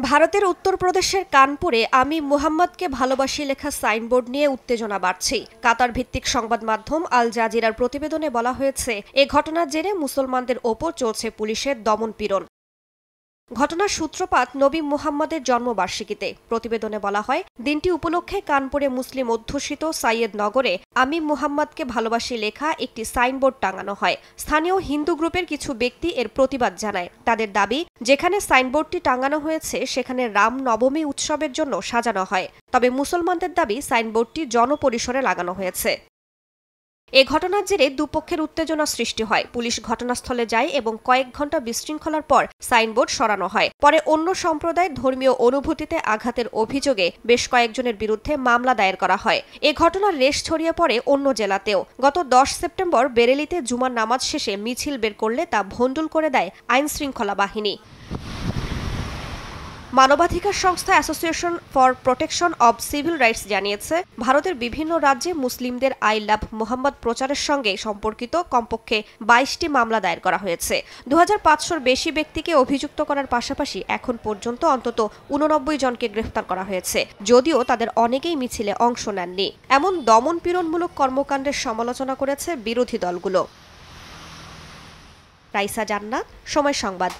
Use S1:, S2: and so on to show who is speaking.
S1: ভারতের উত্তরপ্রদেশের কানপুরে আমি মুহাম্মদকে ভালোবাসি লেখা সাইনবোর্ড নিয়ে উত্তেজনা বাড়ছে। কাতার ভিত্তিক সংবাদ মাধ্যম আল জাজিরার প্রতিবেদনে বলা হয়েছে, এ ঘটনার জেরে মুসলমানদের ওপর চলছে পুলিশের দমনপীড়ন। ঘটনার সূত্রপাত নবী মুহাম্মদের জন্মবার্ষিকীতে। প্রতিবেদনে বলা হয়, দিনটি উপলক্ষে কানপুরে মুসলিম অধ্যুষিত সাইয়েদ নগরে আমি মুহাম্মদকে ভালোবাসি লেখা একটি সাইনবোর্ড টাঙানো হয়। স্থানীয় হিন্দু গ্রুপের কিছু ব্যক্তি এর প্রতিবাদ জানায়। তাদের দাবি, যেখানে সাইনবোর্ডটি টাঙানো হয়েছে সেখানে রাম নবমী উৎসবের জন্য সাজানো হয়। তবে মুসলমানদের দাবি, সাইনবোর্ডটি জনপরিসরে লাগানো হয়েছে। এ ঘটনার জেরে দুপক্ষের উত্তেজনা সৃষ্টি হয়। পুলিশ ঘটনাস্থলে যায় এবং কয়েক ঘণ্টা বিশৃঙ্খলার পর সাইনবোর্ড সরানো হয়। পরে অন্য সম্প্রদায়ের ধর্মীয় অনুভূতিতে আঘাতের অভিযোগে বেশ কয়েকজনের বিরুদ্ধে মামলা দায়ের করা হয়। এ ঘটনার রেশ ছড়িয়ে পড়ে অন্য জেলাতেও। গত 10 সেপ্টেম্বর বেরেলিতে জুমার নামাজ শেষে মিছিল বের করলে তা ভণ্ডুল করে দেয় আইনশৃঙ্খলা বাহিনী। মানবাধিকার সংস্থা association for protection of civil rights জানিয়েছে, ভারতের বিভিন্ন রাজ্যে মুসলিমদের আই লাভ মুহাম্মদ প্রচারের সঙ্গে সম্পর্কিত কমপক্ষে 22টি মামলা দায়ের করা হয়েছে। 2500-র বেশি ব্যক্তিকে অভিযুক্ত করার পাশাপাশি এখন পর্যন্ত অন্তত 89 জনকে গ্রেফতার করা হয়েছে, যদিও তাদের অনেকেই মিছিলে অংশ নেননি। এমন দমন-পীড়নমূলক কর্মকাণ্ডের সমালোচনা করেছে বিরোধী দলগুলো। রাইসা জান্নাত, সময় সংবাদ।